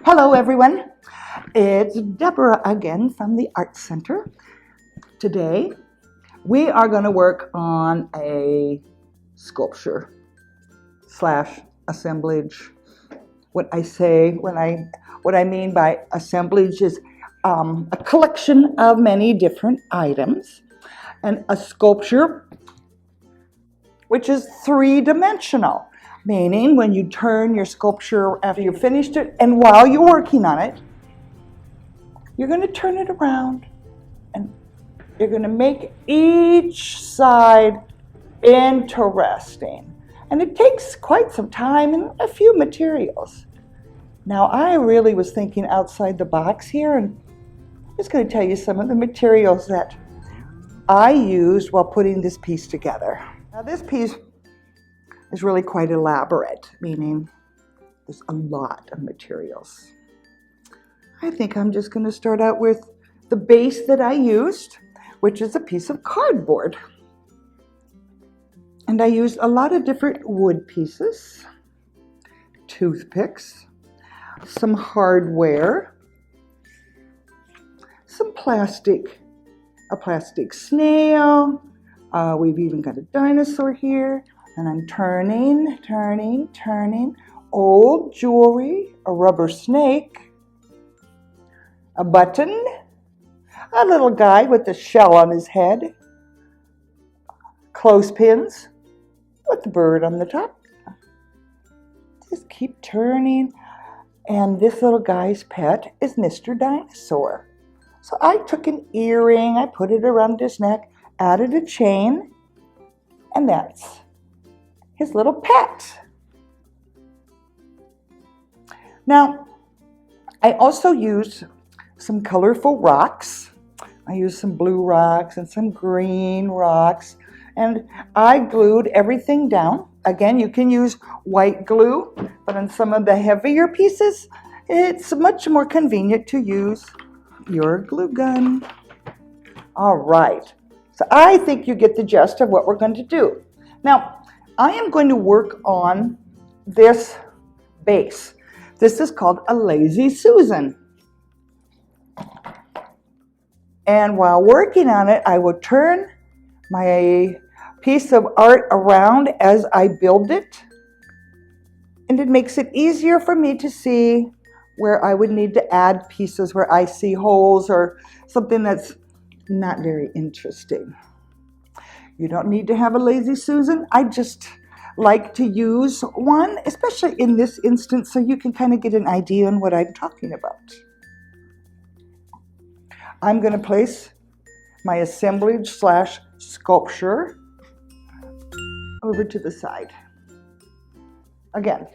Hello everyone, it's Debra again from the Art Center. Today we are going to work on a sculpture slash assemblage. What I mean by assemblage is a collection of many different items, and a sculpture which is three-dimensional. Meaning when you turn your sculpture after you've finished it, and while you're working on it, you're going to turn it around and you're going to make each side interesting. And it takes quite some time and a few materials. Now, I really was thinking outside the box here, and I'm just going to tell you some of the materials that I used while putting this piece together. Now, this piece is really quite elaborate, meaning there's a lot of materials. I think I'm just going to start out with the base that I used, which is a piece of cardboard. And I used a lot of different wood pieces, toothpicks, some hardware, some plastic, a plastic snail. We've even got a dinosaur here. And I'm turning, old jewelry, a rubber snake, a button, a little guy with a shell on his head, clothespins with the bird on the top. Just keep turning. And this little guy's pet is Mr. Dinosaur. So I took an earring, I put it around his neck, added a chain, and that's his little pet. Now, I also used some colorful rocks. I used some blue rocks and some green rocks, and I glued everything down. Again, you can use white glue, but on some of the heavier pieces, it's much more convenient to use your glue gun. All right, so I think you get the gist of what we're going to do. Now, I am going to work on this base. This is called a Lazy Susan. And while working on it, I will turn my piece of art around as I build it. And it makes it easier for me to see where I would need to add pieces where I see holes or something that's not very interesting. You don't need to have a Lazy Susan. I just like to use one, especially in this instance, so you can kind of get an idea on what I'm talking about. I'm going to place my assemblage slash sculpture over to the side. Again,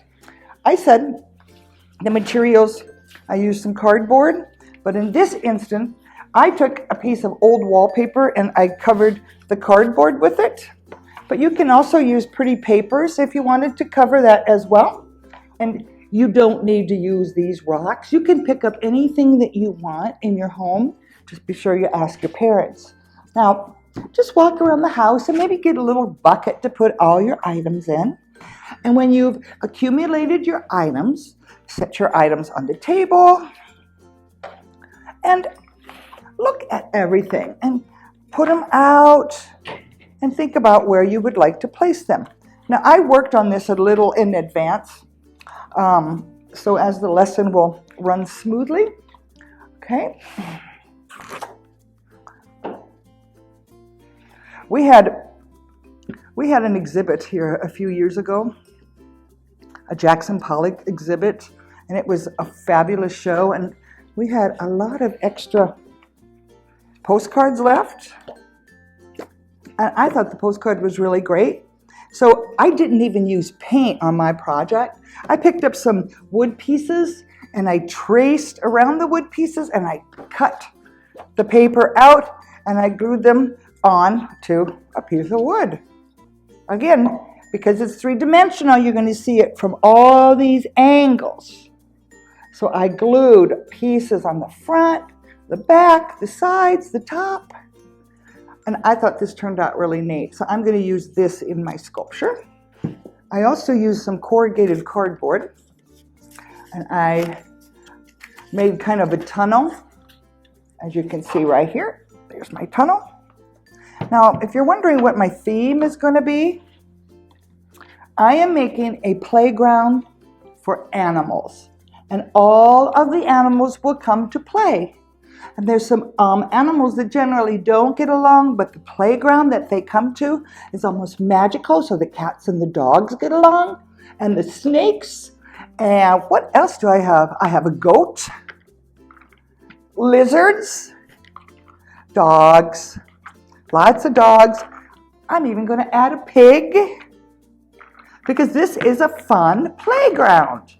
I said the materials, I used some cardboard, but in this instance, I took a piece of old wallpaper and I covered the cardboard with it. But you can also use pretty papers if you wanted to cover that as well. And you don't need to use these rocks. You can pick up anything that you want in your home. Just be sure you ask your parents. Now, just walk around the house and maybe get a little bucket to put all your items in. And when you've accumulated your items, set your items on the table and look at everything and put them out and think about where you would like to place them. Now, I worked on this a little in advance, so as the lesson will run smoothly. Okay. We had an exhibit here a few years ago, a Jackson Pollock exhibit, and it was a fabulous show, and we had a lot of extra postcards left, and I thought the postcard was really great. So I didn't even use paint on my project. I picked up some wood pieces and I traced around the wood pieces and I cut the paper out and I glued them on to a piece of wood. Again, because it's three-dimensional, you're going to see it from all these angles. So I glued pieces on the front, the back, the sides, the top. And I thought this turned out really neat. So I'm going to use this in my sculpture. I also used some corrugated cardboard. And I made kind of a tunnel, as you can see right here. There's my tunnel. Now, if you're wondering what my theme is going to be, I am making a playground for animals, and all of the animals will come to play. And there's some animals that generally don't get along, but the playground that they come to is almost magical, so the cats and the dogs get along, and the snakes. And what else do I have? I have a goat, lizards, dogs, lots of dogs. I'm even going to add a pig, because this is a fun playground.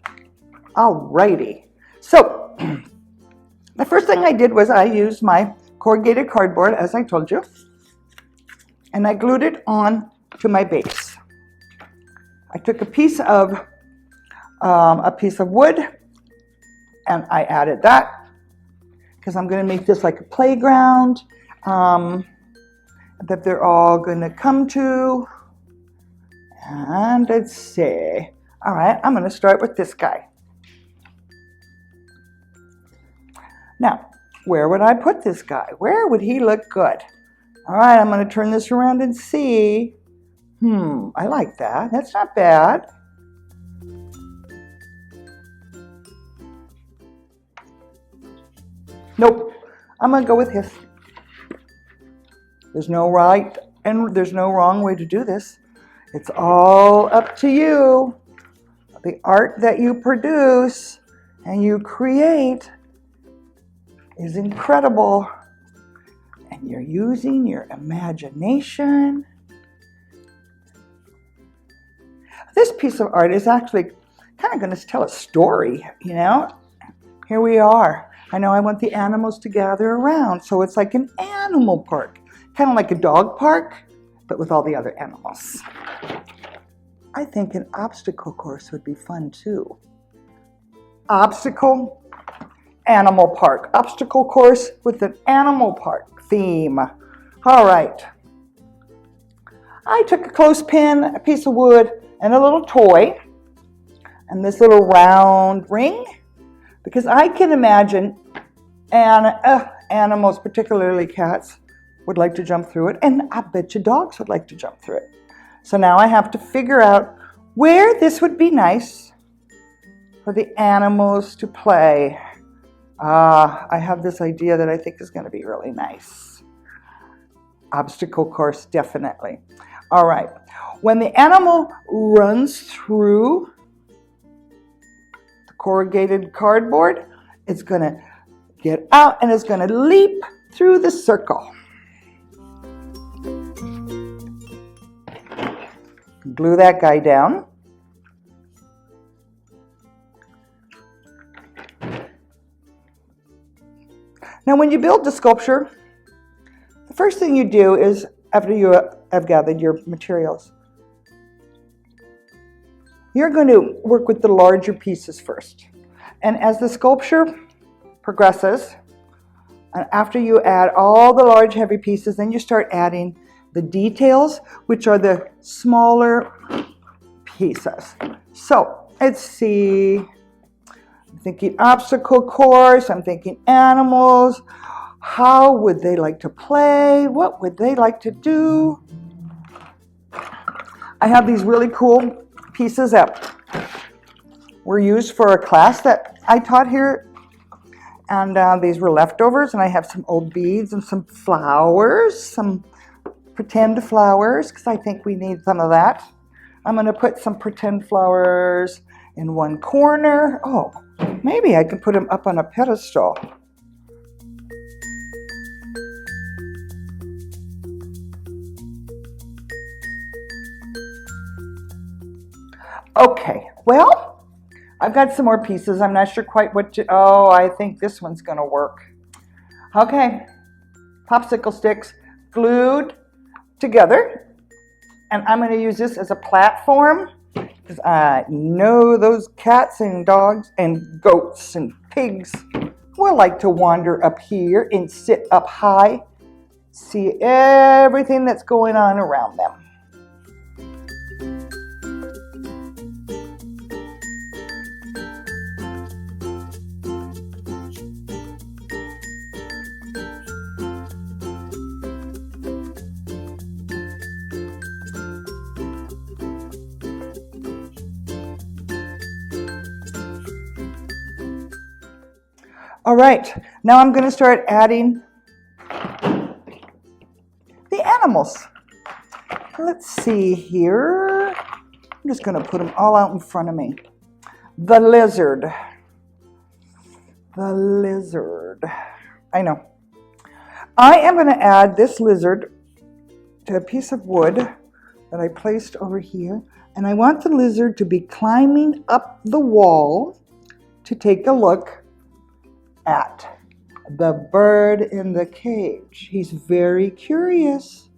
Alrighty. So, the first thing I did was I used my corrugated cardboard, as I told you, and I glued it on to my base. I took a piece of wood, and I added that, because I'm going to make this like a playground that they're all going to come to. And let's see. All right, I'm going to start with this guy. Now, where would I put this guy? Where would he look good? All right, I'm going to turn this around and see. I like that. That's not bad. Nope, I'm going to go with his. There's no right and there's no wrong way to do this. It's all up to you. The art that you produce and you create is incredible. And you're using your imagination. This piece of art is actually kind of going to tell a story, you know. Here we are. I know I want the animals to gather around, so it's like an animal park. Kind of like a dog park, but with all the other animals. I think an obstacle course would be fun too. Obstacle, animal park. Obstacle course with an animal park theme. All right. I took a clothespin, a piece of wood, and a little toy, and this little round ring, because I can imagine animals, particularly cats, would like to jump through it, and I bet you dogs would like to jump through it. So now I have to figure out where this would be nice for the animals to play. I have this idea that I think is going to be really nice. Obstacle course, definitely. All right. When the animal runs through the corrugated cardboard, it's going to get out and it's going to leap through the circle. Glue that guy down. Now, when you build the sculpture, the first thing you do is, after you have gathered your materials, you're going to work with the larger pieces first. And as the sculpture progresses, and after you add all the large heavy pieces, then you start adding the details, which are the smaller pieces. So let's see. I'm thinking obstacle course. I'm thinking animals. How would they like to play? What would they like to do? I have these really cool pieces that were used for a class that I taught here. And these were leftovers. And I have some old beads and some flowers, some pretend flowers, because I think we need some of that. I'm going to put some pretend flowers in one corner. Oh, maybe I can put them up on a pedestal. Okay, well, I've got some more pieces. I'm not sure quite what to, I think this one's going to work. Okay, popsicle sticks glued together, and I'm going to use this as a platform, because I know those cats and dogs and goats and pigs will like to wander up here and sit up high, see everything that's going on around them. All right, now I'm going to start adding the animals. Let's see here. I'm just going to put them all out in front of me. The lizard. The lizard. I know. I am going to add this lizard to a piece of wood that I placed over here. And I want the lizard to be climbing up the wall to take a look at the bird in the cage. He's very curious.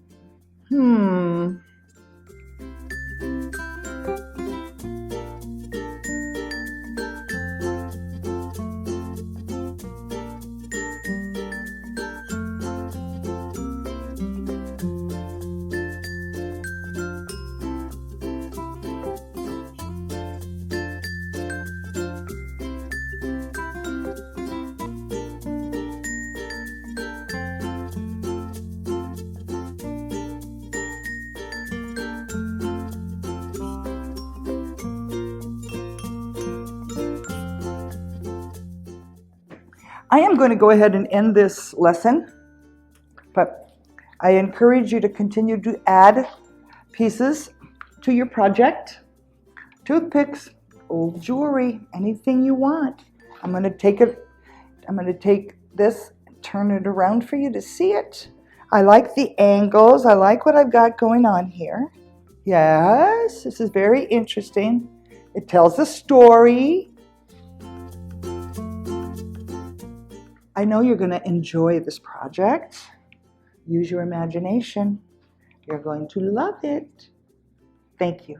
I am going to go ahead and end this lesson, but I encourage you to continue to add pieces to your project. Toothpicks, old jewelry, anything you want. I'm going to take this and turn it around for you to see it. I like the angles. I like what I've got going on here. Yes, this is very interesting. It tells a story. I know you're going to enjoy this project. Use your imagination. You're going to love it. Thank you.